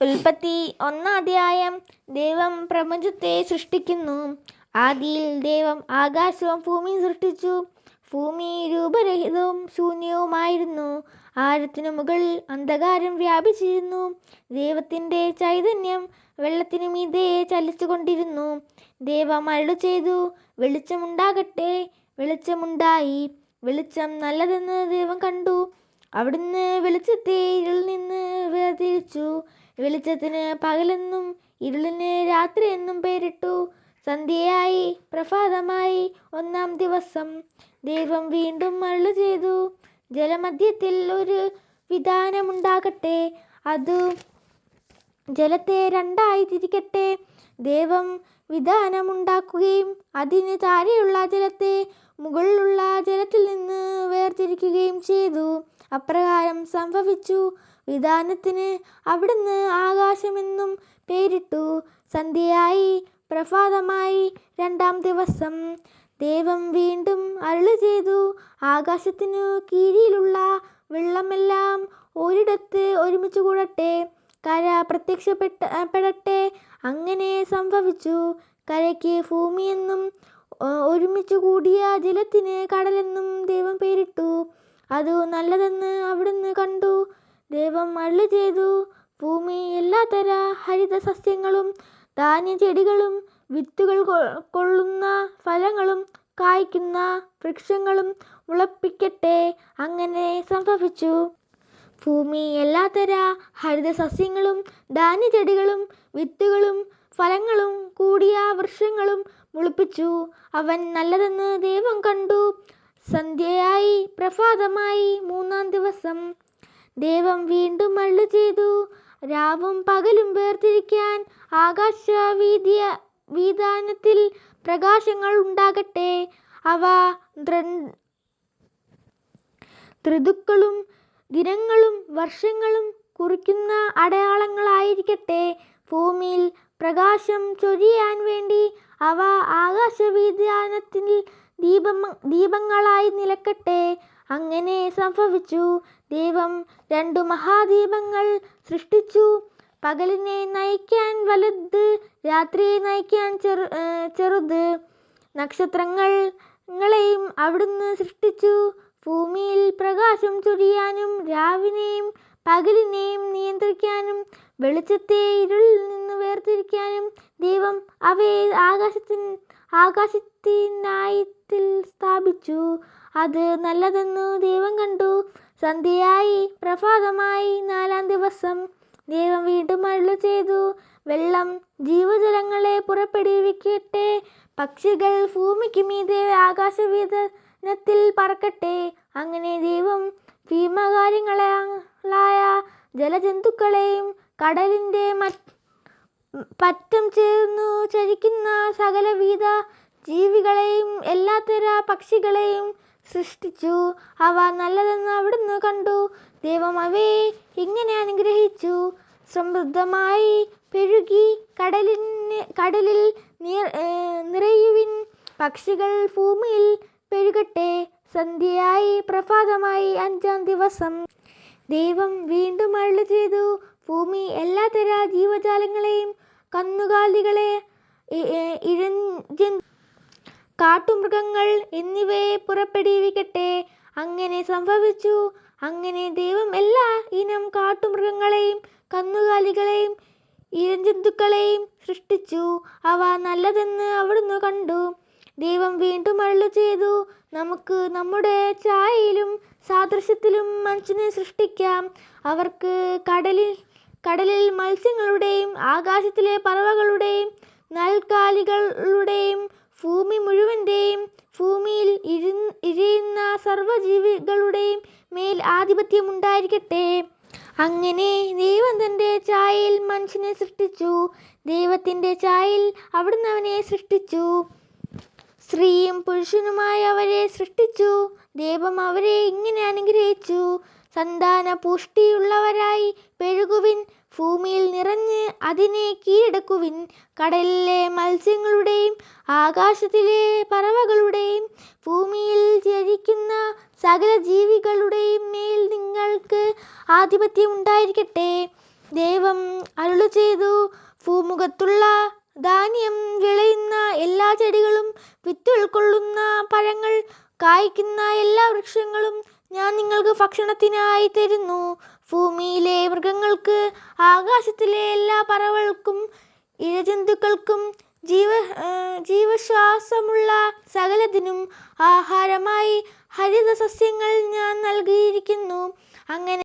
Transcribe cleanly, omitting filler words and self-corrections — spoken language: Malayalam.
ഉൽപ്പത്തി 1-ാം ദൈവം പ്രപഞ്ചത്തെ സൃഷ്ടിക്കുന്നു. ആദിയിൽ ദൈവം ആകാശവും ഭൂമിയും സൃഷ്ടിച്ചു. ഭൂമി രൂപരഹിതവും ശൂന്യവുമായിരുന്നു. ആഴത്തിനു മുകളിൽ അന്ധകാരം വ്യാപിച്ചിരുന്നു. ദൈവത്തിന്റെ ചൈതന്യം വെള്ളത്തിനു മീതെ ചലിച്ചുകൊണ്ടിരുന്നു. ദൈവം അരുളിച്ചെയ്തു, വെളിച്ചമുണ്ടാകട്ടെ. വെളിച്ചമുണ്ടായി. വെളിച്ചം നല്ലതെന്ന് ദൈവം കണ്ടു. അവിടുന്ന് വെളിച്ചത്തെ ഇരുളിൽ നിന്ന് വേർതിരിച്ചു. വെളിച്ചത്തിന് പകലെന്നും ഇരുളിന് രാത്രിയെന്നും പേരിട്ടു. സന്ധ്യയായി, പ്രഭാതമായി, 1-ാം ദിവസം. ദൈവം വീണ്ടും അരുളിച്ചെയ്തു, ജലമധ്യത്തിൽ ഒരു വിതാനമുണ്ടാകട്ടെ. അതു ജലത്തെ 2-ആയി തിരിക്കട്ടെ. ദൈവം വിതാനമുണ്ടാക്കുകയും അതിന് താഴെയുള്ള ജലത്തെ മുകളിലുള്ള ജലത്തിൽ നിന്ന് വേർതിരിക്കുകയും ചെയ്തു. അപ്രകാരം സംഭവിച്ചു. വിതാനത്തിന് അവിടുന്ന് ആകാശമെന്നും പേരിട്ടു. സന്ധ്യയായി, പ്രഭാതമായി, 2-ാം ദിവസം. ദൈവം വീണ്ടും അരുളിച്ചെയ്തു, ആകാശത്തിനു കീഴിലുള്ള വെള്ളമെല്ലാം ഒരിടത്ത് ഒരുമിച്ച് കൂടട്ടെ. കര പ്രത്യക്ഷപ്പെടട്ടെ. അങ്ങനെ സംഭവിച്ചു. കരയ്ക്ക് ഭൂമിയെന്നും ഒരുമിച്ച് കൂടിയ ജലത്തിന് കടലെന്നും ദൈവം പേരിട്ടു. അതു നല്ലതെന്ന് അവിടുന്ന് കണ്ടു. ദൈവം അരുളിച്ചെയ്തു, ഭൂമി എല്ലാത്തര ഹരിത സസ്യങ്ങളും ധാന്യചെടികളും വിത്തുകൾ കൊള്ളുന്ന ഫലങ്ങളും കായ്ക്കുന്ന വൃക്ഷങ്ങളും മുളപ്പിക്കട്ടെ. അങ്ങനെ സംഭവിച്ചു. ഭൂമി എല്ലാത്തര ഹരിത സസ്യങ്ങളും ധാന്യചെടികളും വിത്തുകളും ഫലങ്ങളും കൂടിയ വൃക്ഷങ്ങളും മുളപ്പിച്ചു. അവൻ നല്ലതെന്ന് ദൈവം കണ്ടു. സന്ധ്യയായി, പ്രഭാതമായി, 3-ാം ദിവസം. ദൈവം വീണ്ടും അരുളിച്ചെയ്തു, രാവും പകലും വേർതിരിക്കാൻ ആകാശവിതാനത്തിൽ പ്രകാശങ്ങൾ ഉണ്ടാകട്ടെ. അവ ഋതുക്കളും ദിനങ്ങളും വർഷങ്ങളും കുറിക്കുന്ന അടയാളങ്ങളായിരിക്കട്ടെ. ഭൂമിയിൽ പ്രകാശം ചൊരിയാൻ വേണ്ടി അവ ആകാശവിതാനത്തിൽ ദീപങ്ങളായി നിലക്കട്ടെ. അങ്ങനെ സംഭവിച്ചു. ദൈവം 2 മഹാദീപങ്ങൾ സൃഷ്ടിച്ചു. പകലിനെ നയിക്കാൻ വലുത്, രാത്രിയെ നയിക്കാൻ ചെറുത്. നക്ഷത്രങ്ങളെയും അവിടുന്ന് സൃഷ്ടിച്ചു. ഭൂമിയിൽ പ്രകാശം ചൊരിയാനും രാവിനെയും പകലിനെയും നിയന്ത്രിക്കാനും വെളിച്ചത്തെ ഇരുളിൽ നിന്ന് വേർതിരിക്കാനും ദൈവം അവയെ ആകാശത്തിനായത്തിൽ സ്ഥാപിച്ചു. അത് നല്ലതെന്നു ദൈവം കണ്ടു. സന്ധ്യയായി, പ്രഭാതമായി, 4-ാം ദിവസം. ദൈവം വീണ്ടും അരുളിച്ചെയ്തു, വെള്ളം ജീവജലങ്ങളെ പുറപ്പെടുവിക്കട്ടെ. പക്ഷികൾ ഭൂമിക്ക് മീതെ ആകാശവിതാനത്തിൽ പറക്കട്ടെ. അങ്ങനെ ദൈവം ഭീമകാരികളായ ജലജന്തുക്കളെയും കടലിന്റെ പറ്റം ചേർന്നു ചരിക്കുന്ന സകലവിധ ജീവികളെയും എല്ലാത്തര പക്ഷികളെയും സൃഷ്ടിച്ചു. അവ നല്ലതെന്ന് അവിടുന്ന് കണ്ടു. ദൈവം അവയെ ഇങ്ങനെ അനുഗ്രഹിച്ചു, സമൃദ്ധമായി പെരുകി കടലിൽ നിറയുവിൻ. പക്ഷികൾ ഭൂമിയിൽ പെരുകട്ടെ. സന്ധ്യയായി, പ്രഭാതമായി, 5-ാം ദിവസം. ദൈവം വീണ്ടും അരുളിച്ചെയ്തു, ഭൂമി എല്ലാത്തര ജീവജാലങ്ങളെയും കന്നുകാലികളെ, ഇഴജന്തു, കാട്ടുമൃഗങ്ങൾ എന്നിവയെ പുറപ്പെടുവിക്കട്ടെ. അങ്ങനെ സംഭവിച്ചു. അങ്ങനെ ദൈവം എല്ലാ ഇനം കാട്ടുമൃഗങ്ങളെയും കന്നുകാലികളെയും ഇഴജന്തുക്കളെയും സൃഷ്ടിച്ചു. അവ നല്ലതെന്ന് അവിടുന്ന് കണ്ടു. ദൈവം വീണ്ടും അരുളിച്ചെയ്തു, നമുക്ക് നമ്മുടെ ഛായയിലും സാദൃശ്യത്തിലും മനുഷ്യനെ സൃഷ്ടിക്കാം. അവർക്ക് കടലിൽ മത്സ്യങ്ങളുടെയും ആകാശത്തിലെ പറവകളുടെയും നാൽക്കാലികളുടെയും ഭൂമി മുഴുവന്റെയും ഭൂമിയിൽ ഇഴയുന്ന സർവ്വജീവികളുടെയും മേൽ ആധിപത്യമുണ്ടായിരിക്കട്ടെ. അങ്ങനെ ദൈവം തന്റെ ഛായയിൽ മനുഷ്യനെ സൃഷ്ടിച്ചു. ദൈവത്തിന്റെ ഛായയിൽ അവിടുന്ന് അവനെ സൃഷ്ടിച്ചു. സ്ത്രീയും പുരുഷനുമായി അവരെ സൃഷ്ടിച്ചു. ദൈവം അവരെ ഇങ്ങനെ അനുഗ്രഹിച്ചു, സന്താന പുഷ്ടിയുള്ളവരായി പെരുകുവിൻ. ഭൂമിയിൽ നിറഞ്ഞ് അതിനെ കീഴടക്കുവിൻ. കടലിലെ മത്സ്യങ്ങളുടെയും ആകാശത്തിലെ പറവകളുടെയും ഭൂമിയിൽ ചരിക്കുന്ന സകല ജീവികളുടെയും മേൽ നിങ്ങൾക്ക് ആധിപത്യം ഉണ്ടായിരിക്കട്ടെ. ദൈവം അരുളി ചെയ്തു, ഭൂമുഖത്തുള്ള ധാന്യം വിളയുന്ന എല്ലാ ചെടികളും വിത്തുൾക്കൊള്ളുന്ന പഴങ്ങൾ കായ്ക്കുന്ന എല്ലാ വൃക്ഷങ്ങളും ഞാൻ നിങ്ങൾക്ക് ഭക്ഷണത്തിനായി തരുന്നു. ഭൂമിയിലെ മൃഗങ്ങൾക്ക്, ആകാശത്തിലെ എല്ലാ പറവകൾക്കും, ഇഴജന്തുക്കൾക്കും, ജീവശ്വാസമുള്ള സകലത്തിനും ആഹാരമായി ഹരിതസസ്യങ്ങൾ ഞാൻ നൽകിയിരിക്കുന്നു. അങ്ങനെ